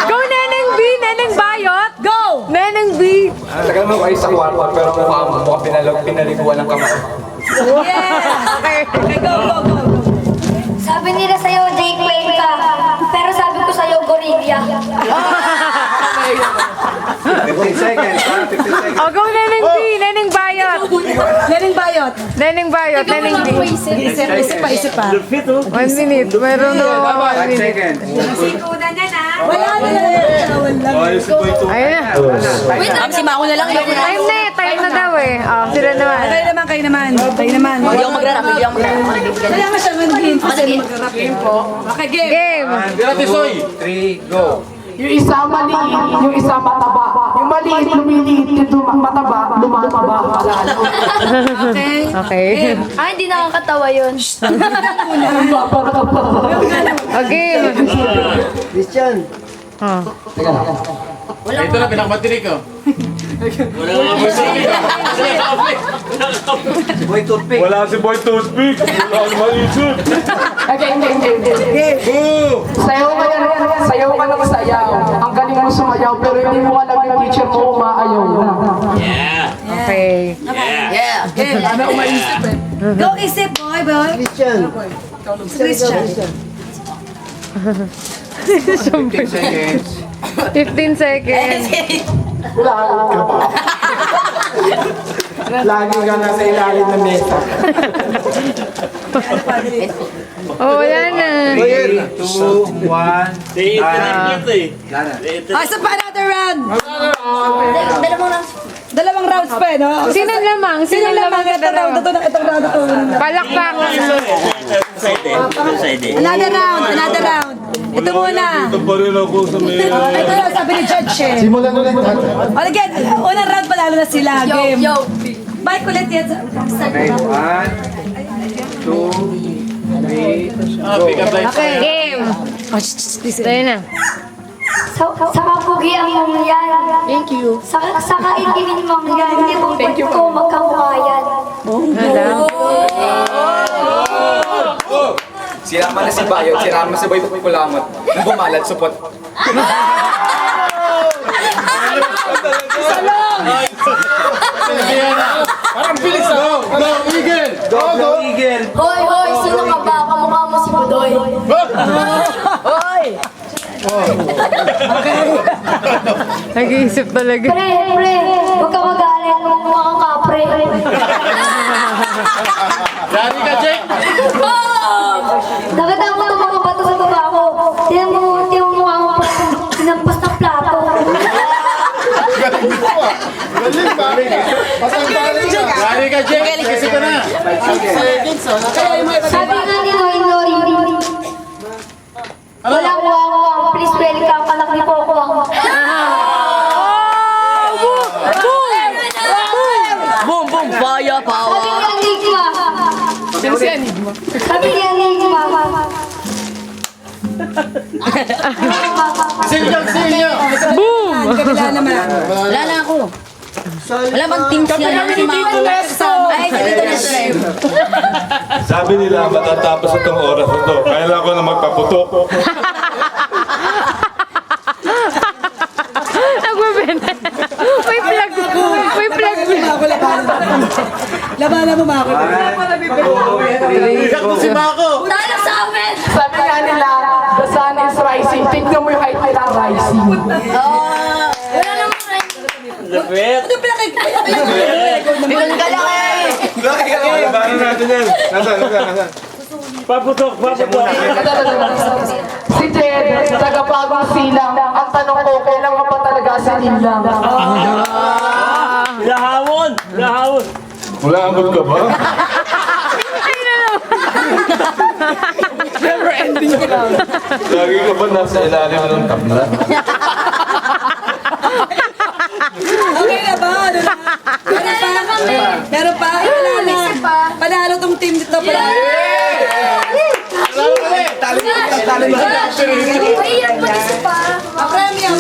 Go, Neneng B! Neneng Bayot! Go! Neneng B! Tagal mo kayo sa kwarto, pero mukha pinaliguan ng kamay. Yeah! Okay. Go. Sabi nila sa'yo, Jake Wayne ka. Pero sabi ko sa'yo, Gorilla. 15 seconds, 15 seconds. Oh, go, Neneng B! Neneng Bayot! Neneng Bayot. Neneng Bayot! Neneng B! Isip pa. 1 minute. Meron na 1 5 minute. seconds. Wala na. Ayun na. Si Mako na lang. Time na eh. Time na daw eh. Oh, sila naman. Kayo naman. Hindi ako mag-rap. Kaya nga siya mag-hint kasi mag-rap. Game po. Okay, game. Game! 3, go. Yung isa maliit, yung isa mataba. Yung maliit, lumiliit, yung mataba, lumataba, malalo. Okay. Okay. Hindi nakakatawa yun. Oh, game! Christian. Oh. Ito na, pinakamatinig ko. Wala nga Boy toothpick. Wala si Boy Toothpick. Wala si Malisip. Okay, hindi. Sayaw ka ng sayaw. Ang galing mo sumayaw, pero hindi mo alam yung teacher mo umaayaw na. Okay. Game. Ano umaisip eh. Go isip, boy. Christian. 15 seconds. 15 seconds. Lagi ka nasa ilalim ng mesa. Oh, wala na. 3, 2, 1. Isa pa another round. Dalawang lang. Dalawang rounds pa eh, no? Sino lamang? Sino lamang sa dalawa? Itong round na to. Palakpak. Another round. Ito muna. Ito pa rin ako sa may... Ito lang sabi ni Judge eh. Simulan ulit. Again, unang round panalo na sila. Game. Bike ulit yan. Okay, 1, 2, 3, go. Okay. Game. Tayo na. Sa kapugian mong yan. Thank you. Sa kainginin mong yan. Hindi mo ko magkamukha yan. Sinama na si Bayo, sinama si Boy Pulamot. Nung bumalat, supot. Parang bilis ah! Go, Eagle! Go, Eagle! Hoy, sino ka ba? Kamukha mo si Budoy. Nag-iisip talaga. Pre, huwag ka magalit. Mukha kang kapre. Dali ka, Jake! Nakita mo itong mga bato sa baba ko. Tiyan mo mukha mo pa. Sinampas ng plato. Dali ka, Jake! Kasi ka na! Sabi nga ni Noy, walang wawang. Please welcome anak ni Pokwang. Boom, fire power. Sabi ni Enigma. Sino? Boom! Kabila naman. Wala na ako. Wala bang team siya lang si Mako? Ay, si Tito Nestor. Sabi nila, matatapos itong oras na to. Kailangan ko na magpaputok. Nagbebenta. May plug. May plug. Labanan mo, Mako. 1, 2, 3, go. Si Mako! Talo sa amin! Sabi nga nila, the sun is rising. Tignan mo yung height nila rising. Wala namang Ano pinakikaya? Ka lang eh. Paano natin yan? Nasaan? Paputok! Si Jed, tagapagong silang. Ang tanong ko, kailan ka pa talaga sa nilang? Lahawon! Wala anggot ka ba? Never ending ka lang. Lagi ka ba nasa ilalim ng tabla? Okay na ba? Meron pa? Panalo tong team dito. Mahirap mag-isip pa. Premyo.